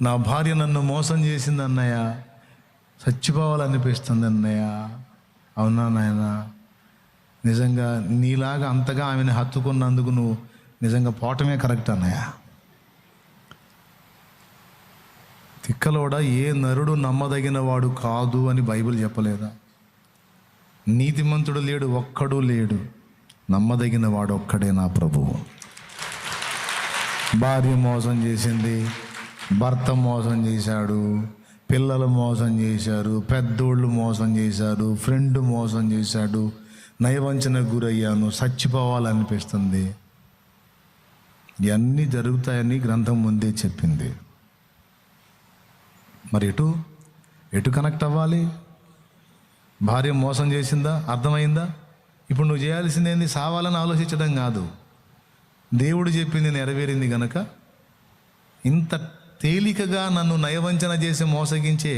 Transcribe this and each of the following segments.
నా భార్య నన్ను మోసం చేసింది అన్నయ్య, చచ్చిపోవాలనిపిస్తుంది అన్నయ్య. అవునా నాయన, నిజంగా నీలాగా అంతగా ఆమెను హత్తుకున్నందుకు నువ్వు నిజంగా పోవటమే కరెక్ట్ అన్నయ్య. తిక్కలోడ, ఏ నరుడు నమ్మదగిన వాడు కాదు అని బైబిల్ చెప్పలేదా? నీతిమంతుడు లేడు, ఒక్కడు లేడు, నమ్మదగిన వాడు ఒక్కడే, నా ప్రభువు. భార్య మోసం చేసింది, భర్త మోసం చేశాడు, పిల్లలు మోసం చేశారు, పెద్దోళ్ళు మోసం చేశారు, ఫ్రెండ్ మోసం చేశాడు, నయవంచనకు గురయ్యాను, చచ్చిపోవాలనిపిస్తుంది. ఇవన్నీ జరుగుతాయని గ్రంథం ముందే చెప్పింది. మరి ఎటు కనెక్ట్ అవ్వాలి? భార్య మోసం చేసిందా? అర్థమైందా? ఇప్పుడు నువ్వు చేయాల్సింది ఏంది? సావాలని ఆలోచించడం కాదు. దేవుడు చెప్పింది నెరవేరింది గనక ఇంత తేలికగా నన్ను నయవంచన చేసి మోసగించే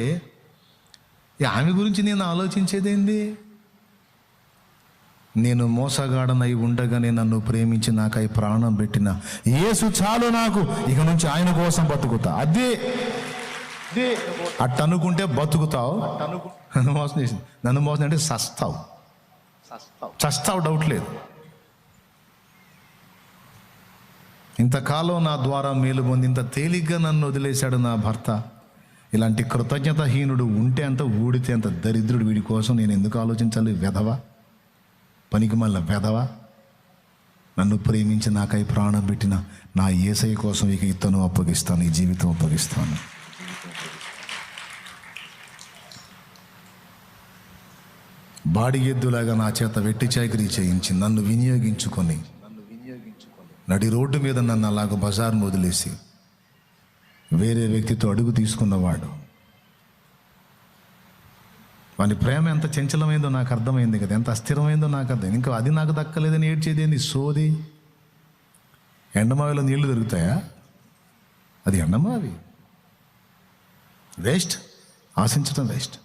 ఆమె గురించి నేను ఆలోచించేదేంది? నేను మోసగాడనై ఉండగానే నన్ను ప్రేమించి నాకై ప్రాణం పెట్టిన యేసు చాలు నాకు. ఇక నుంచి ఆయన కోసం బతుకుతా. అదే అట్ట అనుకుంటే బతుకుతావు. నన్ను మోసం చేసింది, నన్ను మోసం అంటే చస్తావు, డౌట్ లేదు. ఇంతకాలం నా ద్వారా మేలు పొంది ఇంత తేలిగ్గా నన్ను వదిలేశాడు నా భర్త. ఇలాంటి కృతజ్ఞతాహీనుడు ఉంటే అంత, ఊడితే అంత దరిద్రుడు. వీడి కోసం నేను ఎందుకు ఆలోచించాలి? వెధవా, పనికి మళ్ళీ వెధవా. నన్ను ప్రేమించి నాకై ప్రాణం పెట్టిన నా యేసయ్య కోసం ఇక ఇతను అప్పగిస్తాను, ఈ జీవితం అప్పగిస్తాను. బాడి ఎద్దులాగా నా చేత వెట్టి చాకిరీ చేయించి నన్ను వినియోగించుకొని నడి రోడ్డు మీద నన్ను అలాగ బజార్ను వదిలేసి వేరే వ్యక్తితో అడుగు తీసుకున్నవాడు. వాని ప్రేమ ఎంత చంచలమైందో నాకు అర్థమైంది కదా, ఎంత అస్థిరమైందో నాకు అర్థం. ఇంకా అది నాకు దక్కలేదని ఏడ్చేది ఏంది? సోది. ఎండమావిలో నీళ్లు దొరుకుతాయా? అది ఎండమావి. వేస్ట్. ఆశించడం వేస్ట్.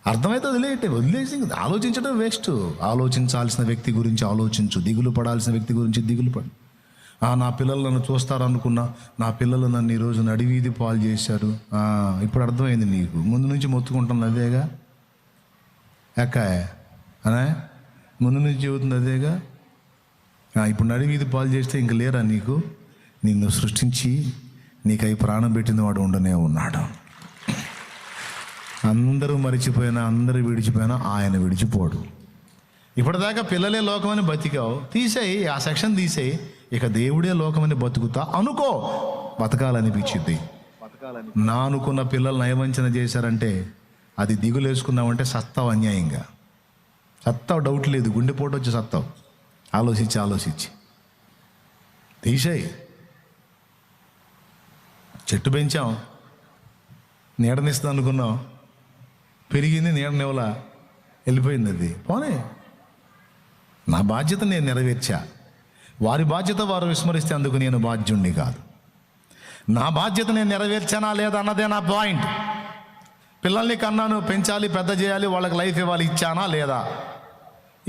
అర్థమైతే వదిలేసి ఆలోచించడం వేస్ట్. ఆలోచించాల్సిన వ్యక్తి గురించి ఆలోచించు, దిగులు పడాల్సిన వ్యక్తి గురించి దిగులు పడు. నా పిల్లలు నన్ను చూస్తారనుకున్నా, నా పిల్లలు నన్ను ఈరోజు నడివీధి పాలు చేశారు. ఇప్పుడు అర్థమైంది నీకు. ముందు నుంచి మొత్తుకుంటాను అదేగా, అనే ముందు నుంచి చెబుతుంది అదేగా. ఇప్పుడు నడివీధి పాలు చేస్తే ఇంక లేరా నీకు? నిన్ను సృష్టించి నీకై ప్రాణం పెట్టిన వాడు ఉండనే ఉన్నాడు. అందరూ మరిచిపోయినా, అందరూ విడిచిపోయినా ఆయన విడిచిపోడు. ఇప్పటిదాకా పిల్లలే లోకమని బతికావు, తీసేయి, ఆ సెక్షన్ తీసేయి. ఇక దేవుడే లోకమని బతుకుతా అనుకో, బతకాలనిపించింది. నా అనుకున్న పిల్లలు నయవంచన చేశారంటే అది దిగులేసుకున్నామంటే సత్తావు, అన్యాయంగా సత్తావు, డౌట్ లేదు. గుండెపోటు వచ్చి సత్తావు. ఆలోచించి తీసేయి. చెట్టు పెంచాం, నీడనిస్తా అనుకున్నాం, పెరిగింది, నీడనివ్వలా, వెళ్ళిపోయింది. అది పోనీ, నా బాధ్యత నేను నెరవేర్చా. వారి బాధ్యత వారు విస్మరిస్తే అందుకు నేను బాధ్యుణ్ణి కాదు. నా బాధ్యత నేను నెరవేర్చానా లేదా అన్నదే నా పాయింట్. పిల్లల్ని కన్నాను, పెంచాలి, పెద్ద చేయాలి, వాళ్ళకి లైఫ్ ఇవ్వాలి, ఇచ్చానా లేదా?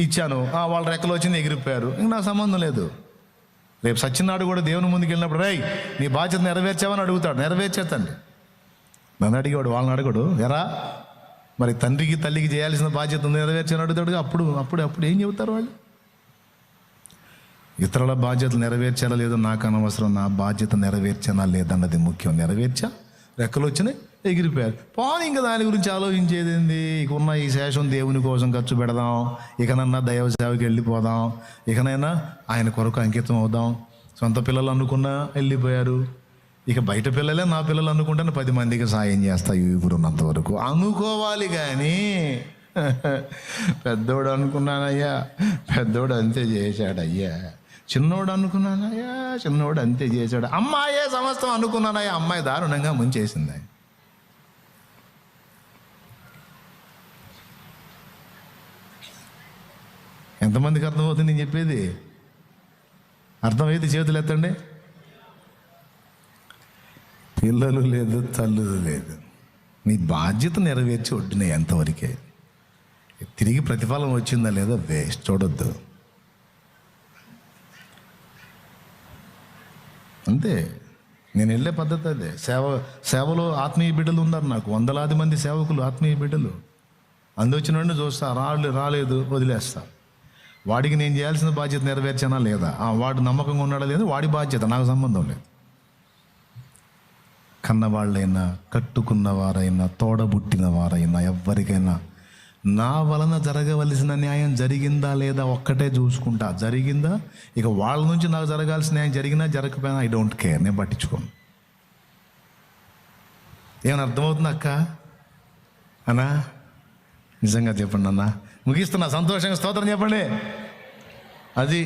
ఇచ్చాను. వాళ్ళ రెక్కలు వచ్చింది, ఎగిరిపోయారు, ఇంక నా సంబంధం లేదు. రేపు సచ్చినాడు కూడా దేవుని ముందుకు వెళ్ళినప్పుడు, రేయ్ నీ బాధ్యత నెరవేర్చావని అడుగుతాడు. నెరవేర్చేతండి. నన్ను అడిగాడు, వాళ్ళని అడగడు. ఎరా మరి తండ్రికి తల్లికి చేయాల్సిన బాధ్యత నెరవేర్చని అడుగుతాడు. అప్పుడు ఏం చెబుతారు వాళ్ళు? ఇతరుల బాధ్యతలు నెరవేర్చాలా లేదో నాకు అనవసరం. నా బాధ్యత నెరవేర్చానా లేదన్నది ముఖ్యం. నెరవేర్చా, రెక్కలు వచ్చినాయి, ఎగిరిపోయారు. పోనీ ఇంకా దాని గురించి ఆలోచించేది ఏంది? ఇక ఉన్న ఈ శేషం దేవుని కోసం ఖర్చు పెడదాం, ఇకనన్నా దైవ సేవకి వెళ్ళిపోదాం, ఇకనైనా ఆయన కొరకు అంకితం అవుదాం. సొంత పిల్లలు అనుకున్నా వెళ్ళిపోయారు. ఇక బయట పిల్లలే నా పిల్లలు అనుకుంటాను, 10 మందికి సాయం చేస్తా ఉన్నంత వరకు అనుకోవాలి. కానీ పెద్దోడు అనుకున్నానయ్యా, పెద్దోడు అంతే చేశాడయ్యా. చిన్నోడు అనుకున్నానయ్యా, చిన్నోడు అంతే చేశాడు. అమ్మాయే సమస్తం అనుకున్నానయ్యా, అమ్మాయి దారుణంగా ముంచేసింది. ఎంతమందికి అర్థమవుతుంది నేను చెప్పేది? అర్థమైతే చేతులు ఎత్తండి. పిల్లలు లేదు, తల్లులు లేదు, నీ బాధ్యత నెరవేర్చి ఒడ్డునే ఎంతవరకే. తిరిగి ప్రతిఫలం వచ్చిందా లేదా వేస్ట్, చూడొద్దు. అంతే. నేను వెళ్ళే పద్ధతి అదే. సేవలో ఆత్మీయ బిడ్డలు ఉన్నారు, నాకు వందలాది మంది సేవకులు, ఆత్మీయ బిడ్డలు. అందొచ్చినండి చూస్తా, రాలేదు వదిలేస్తా. వాడికి నేను చేయాల్సిన బాధ్యత నెరవేర్చానా లేదా, వాడు నమ్మకంగా ఉన్నాడా లేదా, వాడి బాధ్యత, నాకు సంబంధం లేదు. కన్నవాళ్ళైనా, కట్టుకున్నవారైనా, తోడబుట్టిన వారైనా, ఎవ్వరికైనా నా వలన జరగవలసిన న్యాయం జరిగిందా లేదా ఒక్కటే చూసుకుంటా. జరిగిందా, ఇక వాళ్ళ నుంచి నాకు జరగాల్సిన న్యాయం జరిగినా జరగకపోయినా ఐ డోంట్ కేర్, నేను పట్టించుకోను. ఏమైనా అర్థమవుతుంది అక్క అన్నా? నిజంగా చెప్పండి అన్న, ముగిస్తున్నా. సంతోషంగా స్తోత్రం చెప్పండి. అది